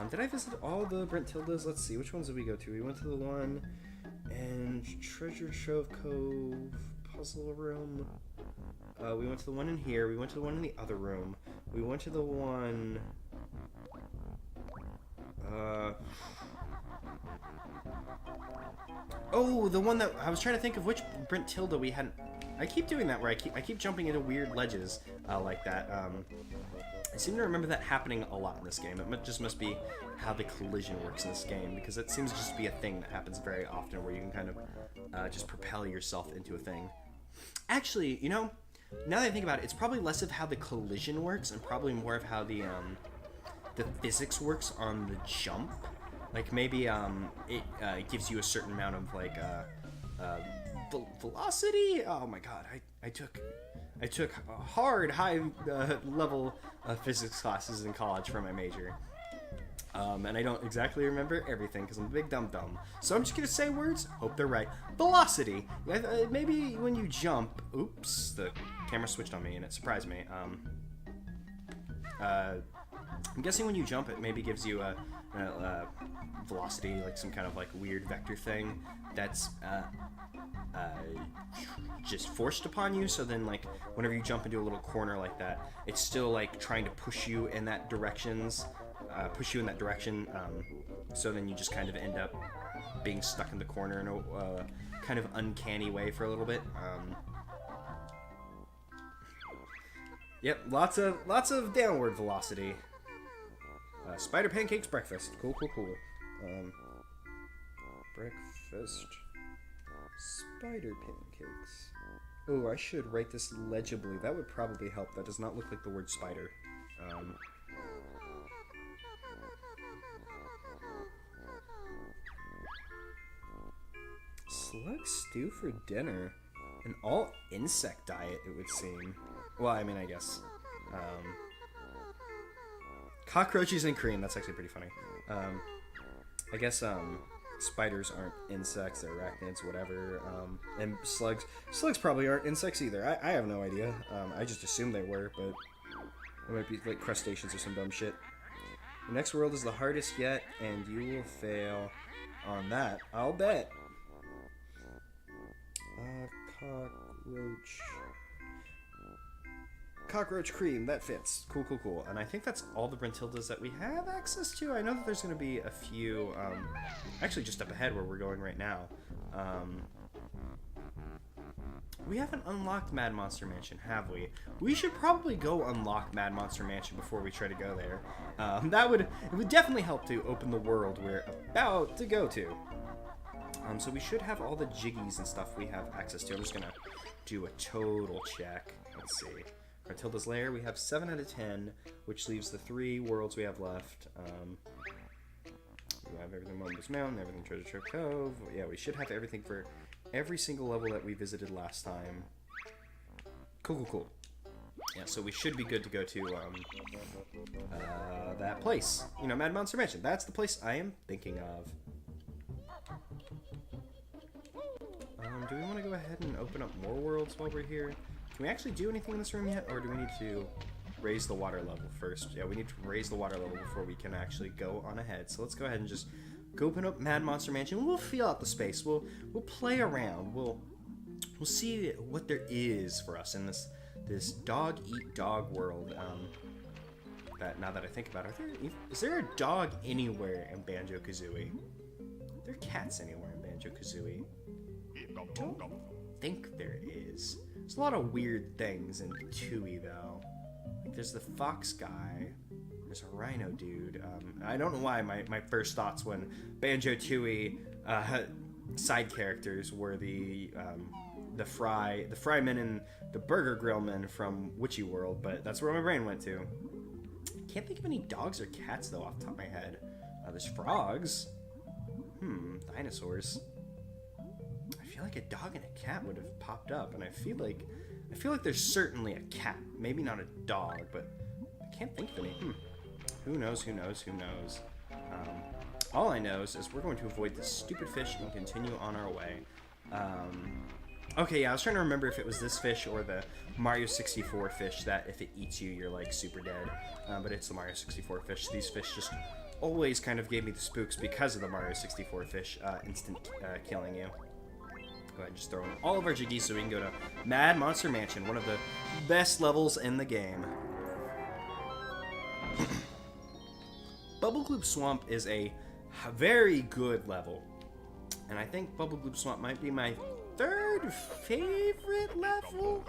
Did I visit all the Brent Tildas? Let's see, which ones did we go to? We went to the one in Treasure Trove Cove Puzzle Room. We went to the one in here. We went to the one in the other room. We went to the one... Oh, the one that... I was trying to think of which Brent Tilda we hadn't... I keep doing that where I keep jumping into weird ledges like that. I seem to remember that happening a lot in this game. It just must be how the collision works in this game, because it seems to just be a thing that happens very often where you can kind of just propel yourself into a thing. Actually, you know, now that I think about it, it's probably less of how the collision works and probably more of how the physics works on the jump. Like maybe it gives you a certain amount of like velocity. Oh my god, I took hard high level physics classes in college for my major. And I don't exactly remember everything because I'm a big dum-dum. So I'm just going to say words, hope they're right. Velocity. Maybe when you jump... Oops, the camera switched on me and it surprised me. I'm guessing when you jump it maybe gives you a velocity, like some kind of like weird vector thing that's just forced upon you, so then like whenever you jump into a little corner like that, it's still like trying to push you in that direction, so then you just kind of end up being stuck in the corner in a kind of uncanny way for a little bit. Yep, lots of downward velocity. Spider pancakes breakfast. Cool. Breakfast. Spider pancakes. Oh, I should write this legibly. That would probably help. That does not look like the word spider. Slug stew for dinner. An all-insect diet, it would seem. Well, I mean, I guess. Cockroaches and cream. That's actually pretty funny. I guess, spiders aren't insects. They're arachnids, whatever. And slugs probably aren't insects either. I have no idea. I just assumed they were, but it might be like crustaceans or some dumb shit. The next world is the hardest yet, and you will fail on that. I'll bet. Cockroach cream, that fits. Cool. And I think that's all the Brentildas that we have access to. I know that there's going to be a few, actually just up ahead where we're going right now. We haven't unlocked Mad Monster Mansion, have we? We should probably go unlock Mad Monster Mansion before we try to go there. It would definitely help to open the world we're about to go to. So we should have all the jiggies and stuff we have access to. I'm just going to do a total check. Let's see. Matilda's Lair, we have 7 out of 10, which leaves the 3 worlds we have left. We have everything Mombus Mountain, everything Treasure Trove Cove. Yeah, we should have everything for every single level that we visited last time. Cool. Yeah, so we should be good to go to that place. You know, Mad Monster Mansion. That's the place I am thinking of. Do we want to go ahead and open up more worlds while we're here? Can we actually do anything in this room yet, or do we need to raise the water level first? Yeah, we need to raise the water level before we can actually go on ahead. So let's go ahead and just go open up Mad Monster Mansion. We'll feel out the space. We'll play around. We'll see what there is for us in this dog eat dog world. That now that I think about it, is there a dog anywhere in Banjo-Kazooie? Are there cats anywhere in Banjo-Kazooie? I don't think there is. There's a lot of weird things in Tooie, though. Like, there's the fox guy. There's a rhino dude. I don't know why my first thoughts when Banjo-Tooie side characters were the frymen and the burger grill men from Witchy World, but that's where my brain went to. Can't think of any dogs or cats, though, off the top of my head. There's frogs. Dinosaurs. I feel like a dog and a cat would have popped up, and I feel like there's certainly a cat. Maybe not a dog, but I can't think of any. Who knows? All I know is we're going to avoid this stupid fish and continue on our way. Okay, yeah, I was trying to remember if it was this fish or the Mario 64 fish that if it eats you, you're like super dead. But it's the Mario 64 fish. These fish just always kind of gave me the spooks because of the Mario 64 fish instant killing you. Go ahead and just throw in all of our Jiggies so we can go to Mad Monster Mansion, one of the best levels in the game. Bubble Gloop Swamp is a very good level. And I think Bubble Gloop Swamp might be my 3rd favorite level.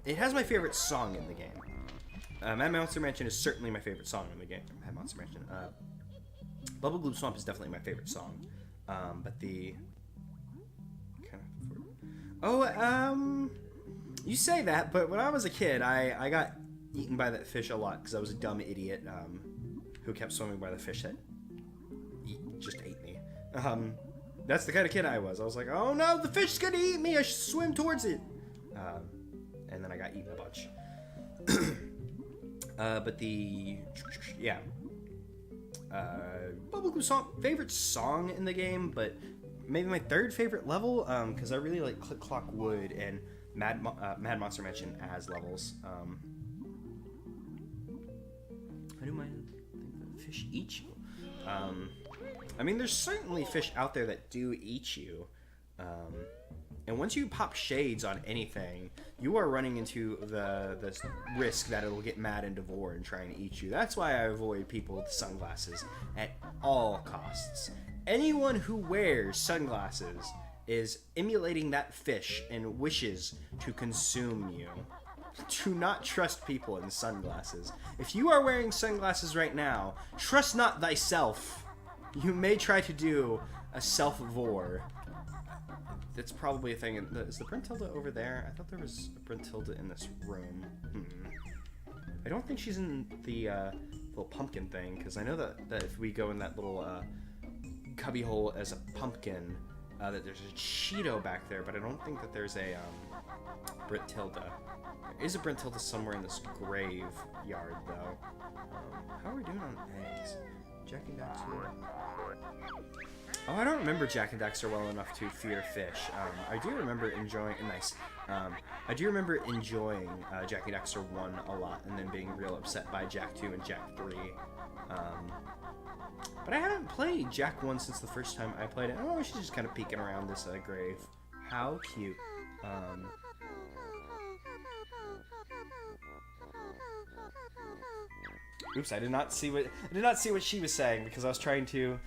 It has my favorite song in the game. Mad Monster Mansion is certainly my favorite song in the game. Mad Monster Mansion. Bubble Gloop Swamp is definitely my favorite song. But the... you say that, but when I was a kid, I got eaten by that fish a lot because I was a dumb idiot who kept swimming by the fish that just ate me. That's the kind of kid I was. I was like, oh no, the fish is gonna eat me, I should swim towards it. And then I got eaten a bunch. But the... yeah. Bubble Gloop Swamp, favorite song in the game, but maybe my 3rd favorite level, because I really like Click Clock Wood and Mad Monster Mansion as levels. How do my fish eat you? I mean, there's certainly fish out there that do eat you. And once you pop shades on anything, you are running into the risk that it'll get mad and devour and try and eat you. That's why I avoid people with sunglasses at all costs. Anyone who wears sunglasses is emulating that fish and wishes to consume you. Do not trust people in sunglasses. If you are wearing sunglasses right now, trust not thyself. You may try to do a self-vor. That's probably a thing. Is the Brentilda over there? I thought there was a Brentilda in this room. I don't think she's in the little pumpkin thing, because I know that if we go in that little cubby hole as a pumpkin, that there's a Cheeto back there, but I don't think that there's a Brentilda. There is a Brentilda somewhere in this graveyard, though. How are we doing on eggs? Jack and Daxter. Oh, I don't remember Jak and Daxter well enough to fear fish. I do remember enjoying... Nice. I do remember enjoying Jak and Daxter 1 a lot, and then being real upset by Jak 2 and Jak 3. But I haven't played Jak 1 since the first time I played it. Oh, she's just kind of peeking around this grave. How cute. Oops, I did not see what she was saying because I was trying to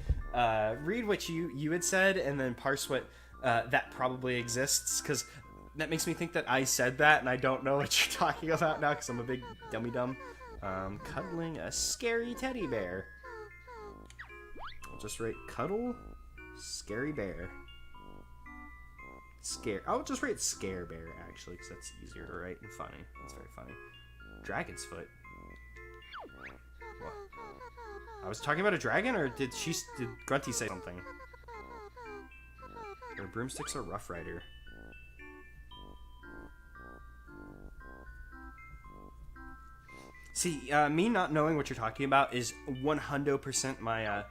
read what you had said and then parse what that probably exists, because that makes me think that I said that and I don't know what you're talking about now because I'm a big dummy-dumb. Cuddling a scary teddy bear. I'll just write cuddle scary bear. Scare. I'll just write scare bear actually, because that's easier to write and funny. That's very funny. Dragon's foot. What? I was talking about a dragon, or did Grunty say something? Her broomsticks are Rough Rider. See, me not knowing what you're talking about is 100% my,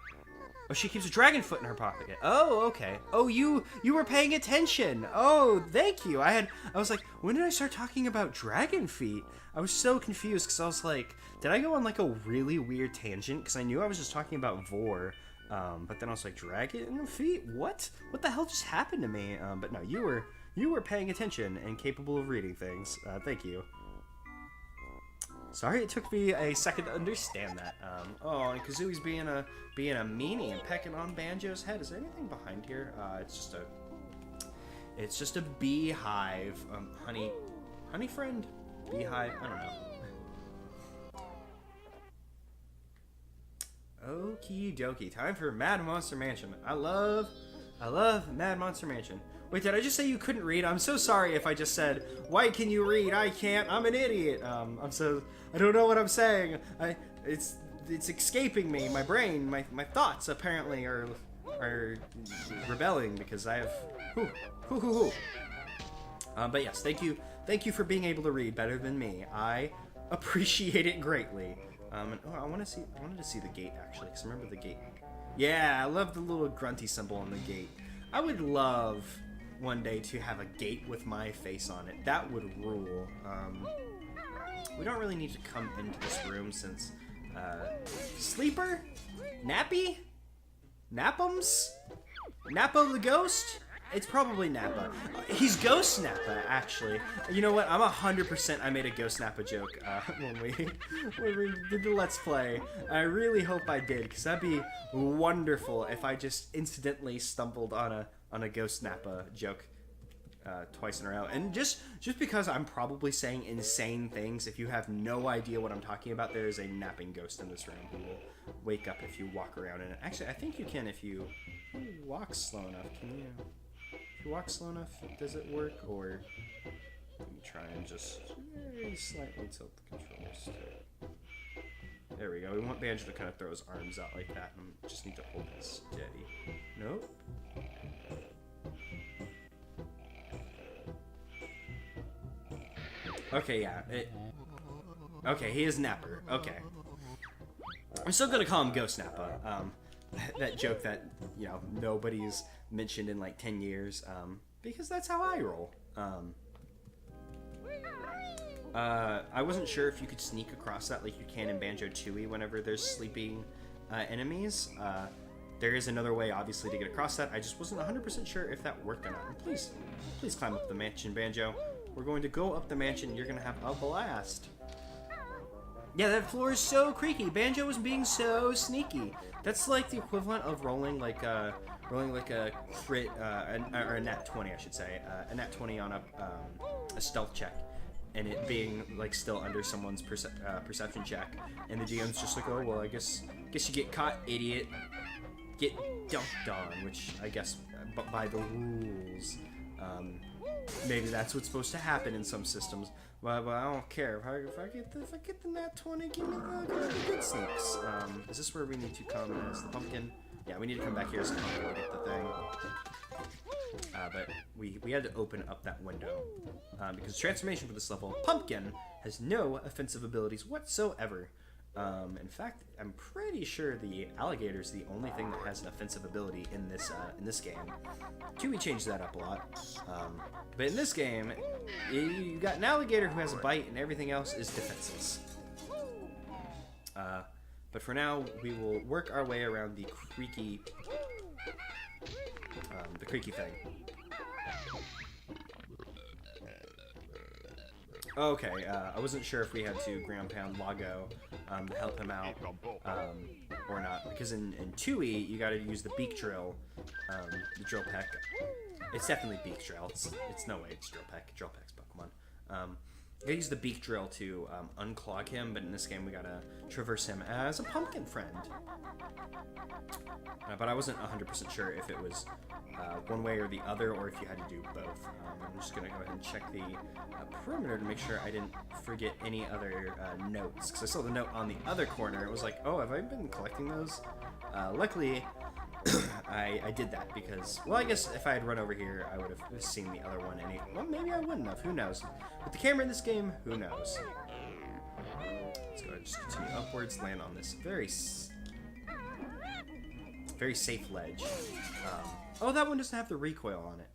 Oh, she keeps a dragon foot in her pocket. Oh, okay. Oh, you were paying attention. Oh, thank you. I was like, when did I start talking about dragon feet? I was so confused because I was like, did I go on like a really weird tangent? Because I knew I was just talking about vor, but then I was like, dragon feet? What? What the hell just happened to me? But no, you were paying attention and capable of reading things. Thank you. Sorry, it took me a second to understand that. Oh, and Kazooie's being a meanie and pecking on Banjo's head. Is there anything behind here? It's just a beehive. Honey friend? Beehive? I don't know. Okie dokie. Time for Mad Monster Mansion. I love Mad Monster Mansion. Wait, did I just say you couldn't read? I'm so sorry if I just said, why can you read? I can't. I'm an idiot. I don't know what I'm saying. It's escaping me. My brain, my thoughts apparently are rebelling because I have, but yes, thank you for being able to read better than me. I appreciate it greatly. And I wanted to see the gate actually, because remember the gate. Yeah, I love the little grunty symbol on the gate. I would love one day to have a gate with my face on it. That would rule. We don't really need to come into this room since Sleeper? Nappy? Nappums? Nappo the Ghost? It's probably Nappa. He's Ghost Nappa, actually. You know what? I'm 100% I made a Ghost Nappa joke when we did the Let's Play. I really hope I did, because that'd be wonderful if I just incidentally stumbled on a Ghost Nappa joke twice in a row. And just because I'm probably saying insane things, if you have no idea what I'm talking about, there is a napping ghost in this room who will wake up if you walk around in it. Actually, I think you can if you walk slow enough. Can you? If you walk slow enough, does it work? Or let me try and just very slightly tilt the controls to it. There we go. We want Banjo to kind of throw his arms out like that, and just need to hold it steady. Nope. Okay, yeah. Okay, he is Napper. Okay. I'm still gonna call him Ghost Nappa. That joke that, you know, nobody's mentioned in like 10 years, because that's how I roll. I wasn't sure if you could sneak across that like you can in Banjo-Tooie whenever there's sleeping enemies. There is another way, obviously, to get across that. I just wasn't 100% sure if that worked or not. And please climb up the mansion, Banjo. We're going to go up the mansion. You're going to have a blast. Yeah, that floor is so creaky. Banjo was being so sneaky. That's like the equivalent of rolling like a crit, or a nat 20, I should say. A nat 20 on a stealth check. And it being like still under someone's perception check. And the GM's just like, oh, well, I guess you get caught, idiot. Get dunked on, which I guess by the rules, maybe that's what's supposed to happen in some systems. But I don't care. If I get the nat 20, give me the good sneaks. Is this where we need to come as the pumpkin? Yeah, we need to come back here as the pumpkin to get the thing. But we had to open up that window because transformation for this level, Pumpkin has no offensive abilities whatsoever. In fact, I'm pretty sure the alligator is the only thing that has an offensive ability in this game. Tooie changed that up a lot, but in this game, you got an alligator who has a bite, and everything else is defenseless. But for now, we will work our way around the creaky thing. Okay, I wasn't sure if we had to ground pound Lago to help him out or not, because in Tooie you got to use the beak drill, the drill peck. It's definitely beak drill. It's no way it's drill peck. Drill peck's Pokemon. You gotta use the beak drill to unclog him, but in this game we gotta traverse him as a pumpkin friend. But I wasn't 100% sure if it was one way or the other, or if you had to do both. I'm just gonna go ahead and check the perimeter to make sure I didn't forget any other notes, because I saw the note on the other corner. It was like, oh, have I been collecting those? Luckily, I did that because, well, I guess if I had run over here, I would have seen the other one. Well, maybe I wouldn't have. Who knows? With the camera in this game, who knows? Let's go ahead and just continue upwards, land on this very safe ledge. Oh, that one doesn't have the recoil on it.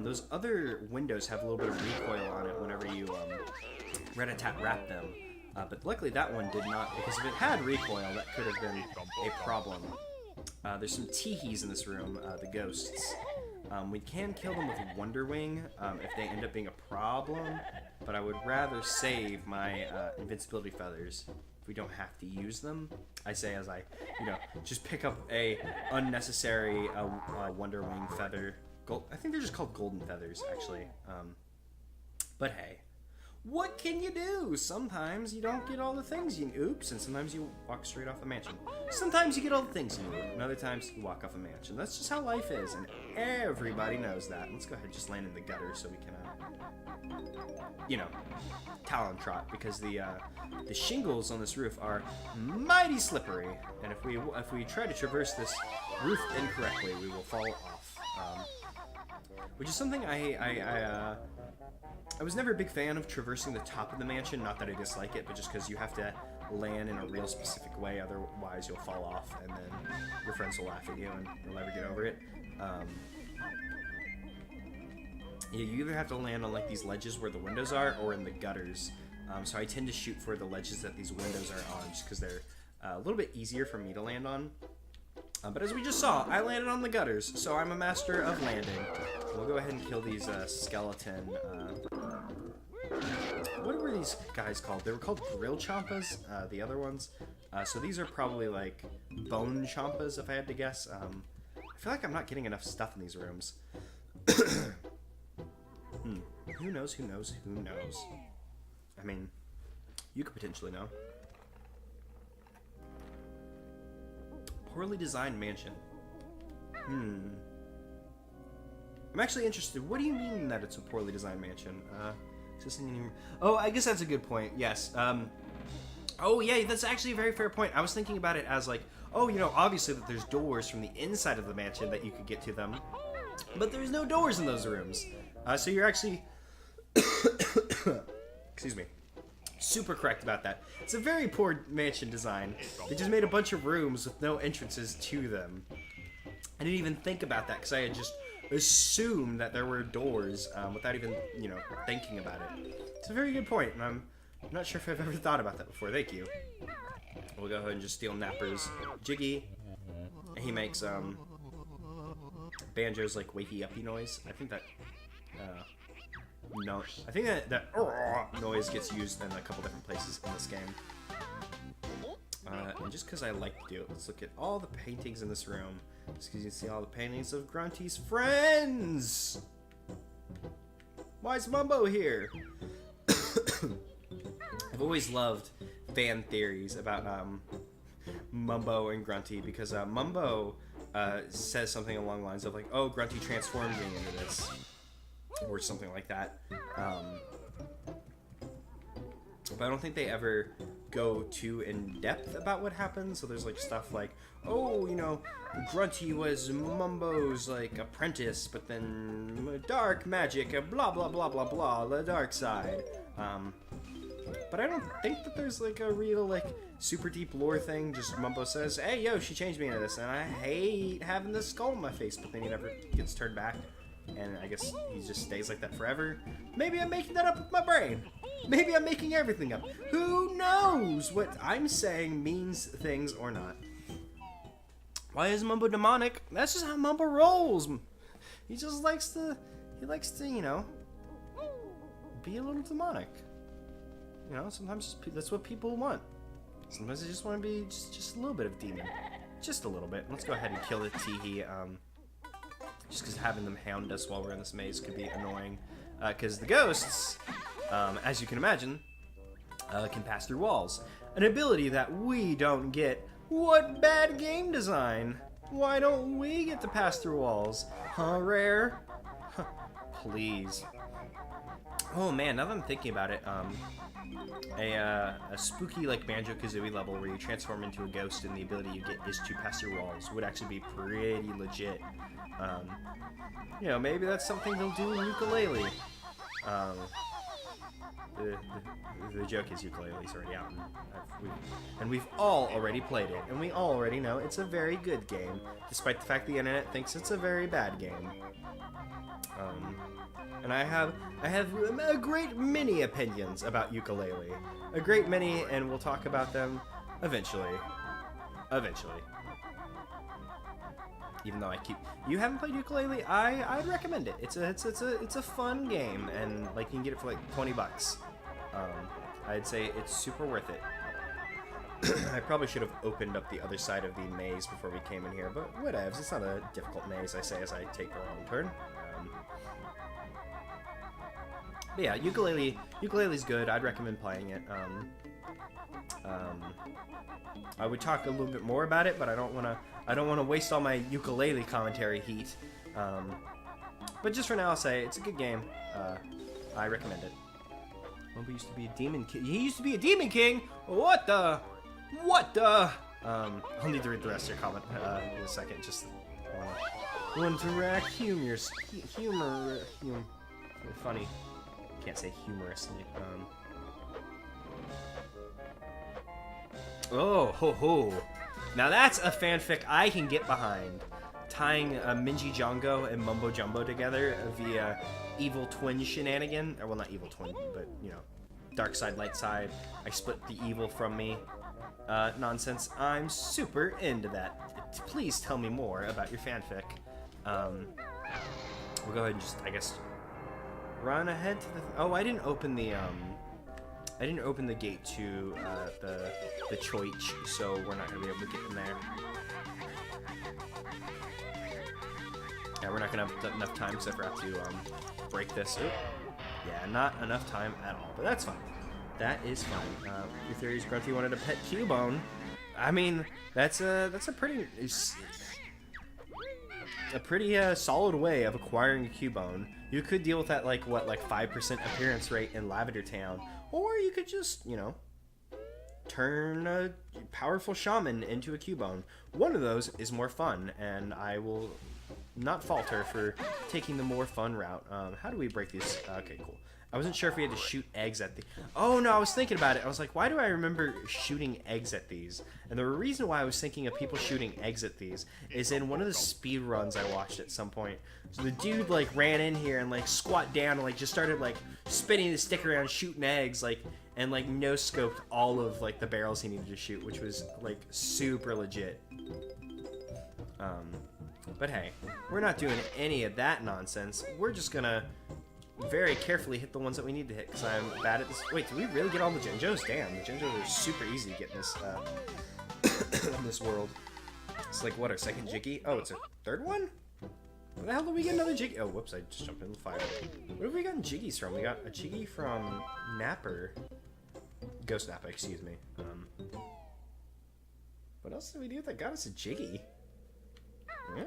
Those other windows have a little bit of recoil on it whenever you rat-a-tat-rat them. But luckily that one did not, because if it had recoil, that could have been a problem. There's some teehees in this room, the ghosts. We can kill them with Wonder Wing if they end up being a problem, but I would rather save my invincibility feathers if we don't have to use them. I say as I, just pick up a unnecessary Wonder Wing feather. I think they're just called golden feathers, actually. But hey. What can you do? Sometimes you don't get all the things you oops, and sometimes you walk straight off the mansion. Sometimes you get all the things you need, and other times you walk off a mansion. That's just how life is, and everybody knows that. Let's go ahead and just land in the gutter so we can, talon trot, because the shingles on this roof are mighty slippery, and if we try to traverse this roof incorrectly, we will fall off. Which is something I was never a big fan of traversing the top of the mansion, not that I dislike it, but just because you have to land in a real specific way, otherwise you'll fall off, and then your friends will laugh at you, and you'll never get over it. You either have to land on like these ledges where the windows are, or in the gutters. So I tend to shoot for the ledges that these windows are on, just because they're a little bit easier for me to land on. But as we just saw, I landed on the gutters, so I'm a master of landing. We'll go ahead and kill these skeleton... what were these guys called? They were called grill champas, the other ones. So these are probably like bone champas, if I had to guess. I feel like I'm not getting enough stuff in these rooms. Who knows, who knows, who knows? I mean, you could potentially know. Poorly designed mansion. I'm actually interested. What do you mean that it's a poorly designed mansion? Oh, I guess that's a good point. Yes. Oh, yeah, that's actually a very fair point. I was thinking about it as like, oh, you know, obviously that there's doors from the inside of the mansion that you could get to them. But there's no doors in those rooms. So you're actually... Excuse me. Super correct about that. It's a very poor mansion design. They just made a bunch of rooms with no entrances to them. I didn't even think about that because I had just assumed that there were doors without even, you know, thinking about it. It's a very good point, and I'm not sure if I've ever thought about that before. Thank you. We'll go ahead and just steal Napper's Jiggy. He makes Banjo's like wakey uppy noise. I think that no, I think that noise gets used in a couple different places in this game. And just because I like to do it, let's look at all the paintings in this room. Just because you can see all the paintings of Grunty's friends. Why is Mumbo here? I've always loved fan theories about Mumbo and Grunty because Mumbo says something along the lines of like, "Oh, Grunty transformed me into this," or something like that. But I don't think they ever go too in depth about what happens. So there's like stuff like, oh, you know, Grunty was Mumbo's like apprentice, but then dark magic, blah blah blah blah blah, the dark side. But I don't think that there's like a real like super deep lore thing. Just Mumbo says, hey yo, she changed me into this, and I hate having this skull on my face, but then he never gets turned back. And I guess he just stays like that forever. Maybe I'm making that up with my brain. Maybe I'm making everything up. Who knows what I'm saying means things or not. Why is Mumbo demonic? That's just how Mumbo rolls. He just likes to, you know, be a little demonic. You know, sometimes that's what people want. Sometimes they just want to be just a little bit of demon. Just a little bit. Let's go ahead and kill the Teehee. Just because having them hound us while we're in this maze could be annoying. Because the ghosts, as you can imagine, can pass through walls. An ability that we don't get. What bad game design? Why don't we get to pass through walls? Huh, Rare? Huh, please. Oh man, now that I'm thinking about it, a spooky like Banjo-Kazooie level where you transform into a ghost and the ability you get is to pass through walls would actually be pretty legit. You know, maybe that's something they'll do in Yooka-Laylee. The joke is Yooka-Laylee's already out, and we've all already played it, and we all already know it's a very good game, despite the fact the internet thinks it's a very bad game. And I have a great many opinions about Yooka-Laylee, a great many, and we'll talk about them eventually. Even though you haven't played Yooka-Laylee, I'd recommend it. It's a fun game, and like you can get it for like $20. I'd say it's super worth it. I probably should have opened up the other side of the maze before we came in here, but whatevs. It's not a difficult maze, I say, as I take the wrong turn. But yeah, Yooka-Laylee's good. I'd recommend playing it. I would talk a little bit more about it, but I don't want to waste all my Yooka-Laylee commentary heat. But just for now, I'll say it's a good game. I recommend it. Mumbo used to be a demon king. He used to be a demon king. What the? I'll need to read the rest of your comment in a second. Just want to rack humor. Funny. Can't say humorously. Oh, ho ho. Now that's a fanfic I can get behind. Tying Minji Jongo and Mumbo Jumbo together via evil twin shenanigan. Or, well, not evil twin, but, you know, dark side, light side. I split the evil from me. nonsense, I'm super into that. Please tell me more about your fanfic. We'll go ahead and just, I guess, run ahead to the... Oh, I didn't open the gate to the choich, so we're not gonna be able to get in there. Yeah, we're not gonna have enough time because I forgot to break this. Oop. Yeah, not enough time at all, but that's fine. That is fine. Your theory is Grunty wanted a pet Cubone. I mean, that's a pretty solid way of acquiring a Cubone. You could deal with that like 5% appearance rate in Lavender Town, or you could just, you know, turn a powerful shaman into a Cubone. One of those is more fun, and I will not falter for taking the more fun route. How do we break these? Okay, cool. I wasn't sure if we had to shoot eggs at the... Oh, no, I was thinking about it. I was like, why do I remember shooting eggs at these? And the reason why I was thinking of people shooting eggs at these is in one of the speed runs I watched at some point. So the dude, like, ran in here and, like, squat down and, like, just started, like, spinning the stick around, shooting eggs, like, and, like, no-scoped all of, like, the barrels he needed to shoot, which was, like, super legit. But hey, we're not doing any of that nonsense. We're just gonna very carefully hit the ones that we need to hit, because I'm bad at this. Wait, did we really get all the Genjos? Damn, the Genjos are super easy to get in this, in this world. It's like, what, our second Jiggy? Oh, it's our third one? Where the hell did we get another Jiggy? Oh, whoops, I just jumped into the fire. Where have we gotten Jiggies from? We got a Jiggy from Napper. Ghost Napper, excuse me. What else did we do that got us a Jiggy? Yeah.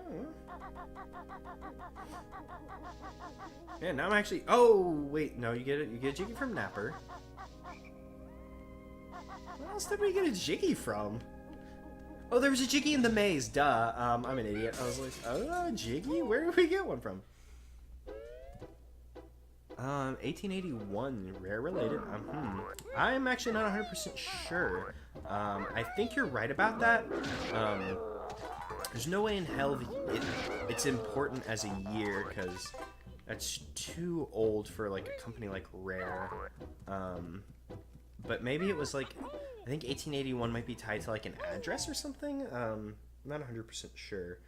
Yeah, now I'm actually... Oh, wait, no, you get it. You get a Jiggy from Napper. What else did we get a Jiggy from? Oh, there was a Jiggy in the maze. Duh. I'm an idiot. I was like, oh, Jiggy? Where did we get one from? 1881, rare related. I'm actually not 100% sure. I think you're right about that. There's no way in hell it's important as a year, because that's too old for like a company like Rare. But maybe it was like, I think 1881 might be tied to like an address or something. I'm not 100% sure.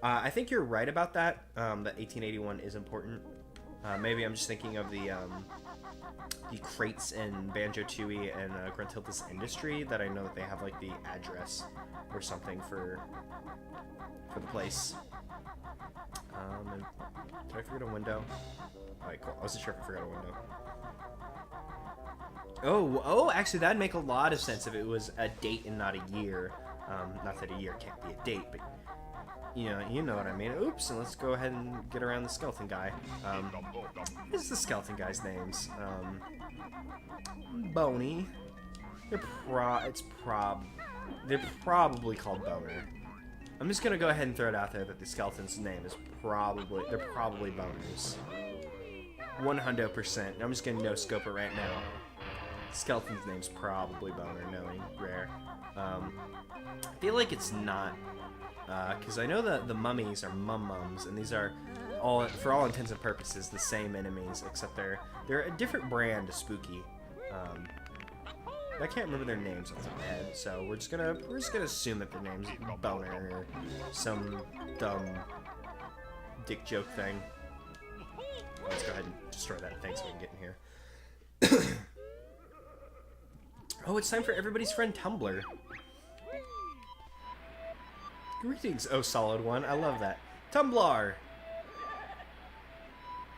I think you're right about that. That 1881 is important. Maybe I'm just thinking of the crates in Banjo-Tooie and Gruntilda's Industry, that I know that they have like the address or something for the place. And did I forget a window? Alright, cool. I wasn't sure if I forgot a window. Oh, actually that'd make a lot of sense if it was a date and not a year. Not that a year can't be a date, but you know what I mean. Oops, and let's go ahead and get around the skeleton guy. What is the skeleton guy's names? Boney. They're probably called Boner. I'm just gonna go ahead and throw it out there that the skeleton's name is they're probably boners. 100%. I'm just gonna no-scope it right now. Skeleton's name's probably Boner, knowing Rare. I feel like it's not, because I know that the mummies are mums, and these are, for all intents and purposes, the same enemies, except they're a different brand of spooky. I can't remember their names off the top of my head, so we're just gonna assume that their name's Boner or some dumb dick joke thing. Let's go ahead and destroy that thing so we can get in here. Oh, it's time for everybody's friend Tumblr. Greetings, oh solid one. I love that. Tumblr!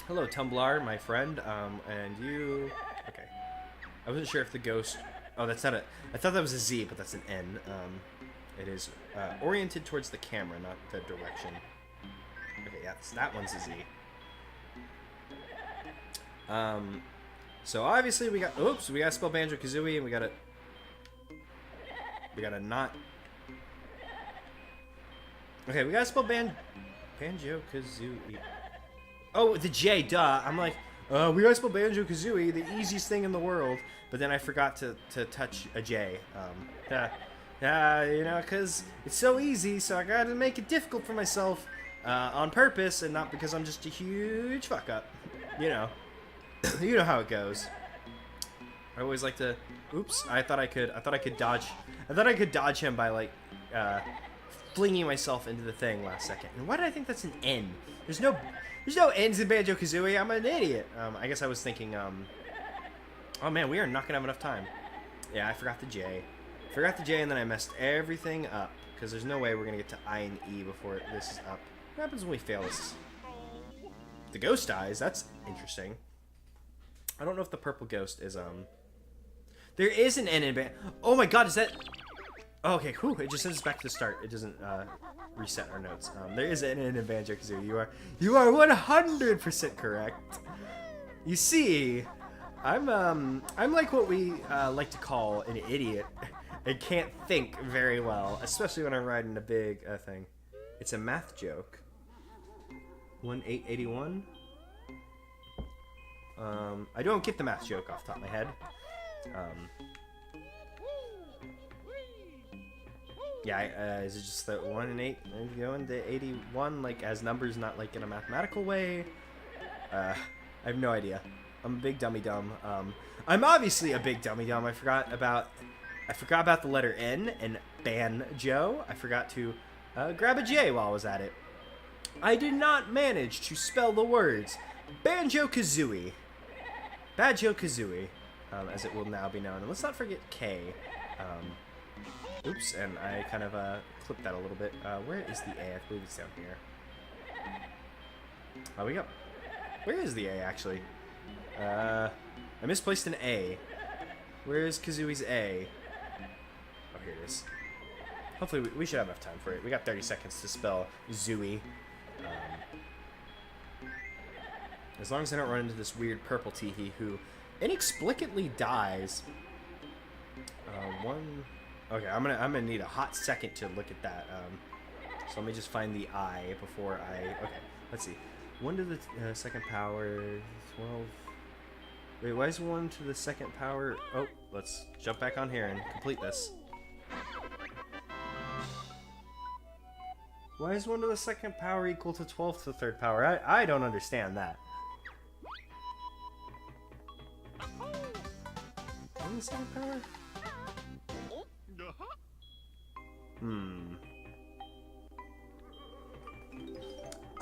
Hello, Tumblr, my friend. And you... Okay. I wasn't sure if the ghost... Oh, that's not a... I thought that was a Z, but that's an N. It is oriented towards the camera, not the direction. Okay, yeah, that one's a Z. So obviously we got... Oops, we gotta spell Banjo-Kazooie, and we gotta not... Okay, we gotta spell Banjo-Kazooie. Oh, the J, duh. I'm like, we gotta spell Banjo-Kazooie, the easiest thing in the world. But then I forgot to touch a J. You know, because it's so easy, so I gotta make it difficult for myself on purpose, and not because I'm just a huge fuck up. You know. You know how it goes. I always like to. Oops! I thought I could dodge. I thought I could dodge him by like flinging myself into the thing last second. And why did I think that's an N? There's no N's in Banjo-Kazooie. I'm an idiot. I guess I was thinking. Oh man, we are not gonna have enough time. Yeah, I forgot the J. Forgot the J, and then I messed everything up because there's no way we're gonna get to I and E before this is up. What happens when we fail this? The ghost dies. That's interesting. I don't know if the purple ghost is There is an N in Ban. Oh my God, is that? Oh, okay, whew, it just sends us back to the start. It doesn't reset our notes. There is an N in Banjo-Kazooie. You are 100% correct. You see, I'm like what we like to call an idiot. I can't think very well, especially when I'm riding a big thing. It's a math joke. 1881. I don't get the math joke off the top of my head. Yeah, is it just that 1 and 8 and going to 81 like as numbers, not like in a mathematical way? I have no idea. I'm a big dummy dumb. I'm obviously a big dummy dumb. I forgot about the letter N and Banjo. I forgot to grab a J while I was at it. I did not manage to spell the words Banjo-Kazooie. Banjo-Kazooie, as it will now be known. And let's not forget K. Oops, and I kind of clipped that a little bit. Where is the A? I believe it's down here. Oh, we go. Where is the A, actually? I misplaced an A. Where is Kazooie's A? Oh, here it is. Hopefully, we should have enough time for it. We got 30 seconds to spell Zooey. As long as I don't run into this weird purple teehee who inexplicably dies. Okay, I'm gonna need a hot second to look at that. So let me just find the I before I. Okay, let's see. 1 to the second power, 12. Wait, why is 1 to the second power? Oh, let's jump back on here and complete this. Why is 1 to the second power equal to 12 to the third power? I don't understand that. 1 to the second power?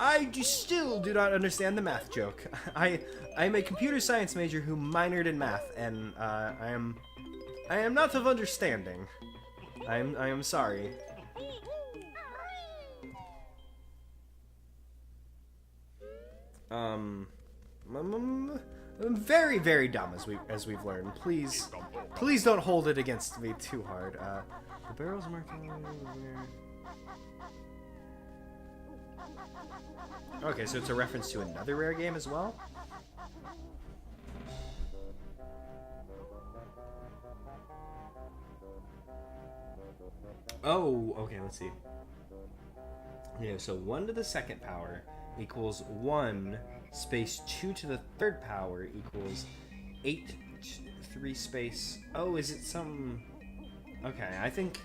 I still do not understand the math joke. I'm a computer science major who minored in math, and I am not of understanding. I am sorry. I'm very, very dumb as we've learned. Please don't hold it against me too hard. The barrels marked. Okay, so it's a reference to another rare game as well. Oh, okay. Let's see. Yeah, so 1 to the second power equals 1 space 2 to the third power equals 8 3 space. Oh, is it some? Okay, I think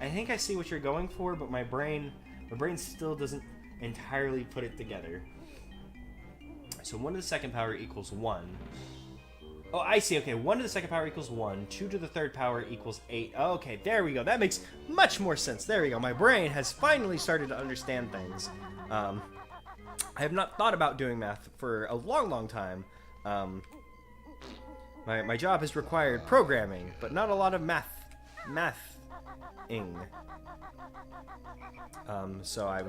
I see what you're going for, but my brain still doesn't entirely put it together. So 1 to the second power equals 1. Oh, I see. Okay, 1 to the second power equals 1. 2 to the third power equals 8. Okay, there we go. That makes much more sense. There we go. My brain has finally started to understand things. I have not thought about doing math for a long, long time. My job has required programming, but not a lot of mathing. So I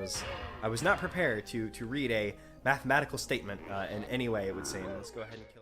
was not prepared to read a mathematical statement in any way it would seem. Let's go ahead and kill.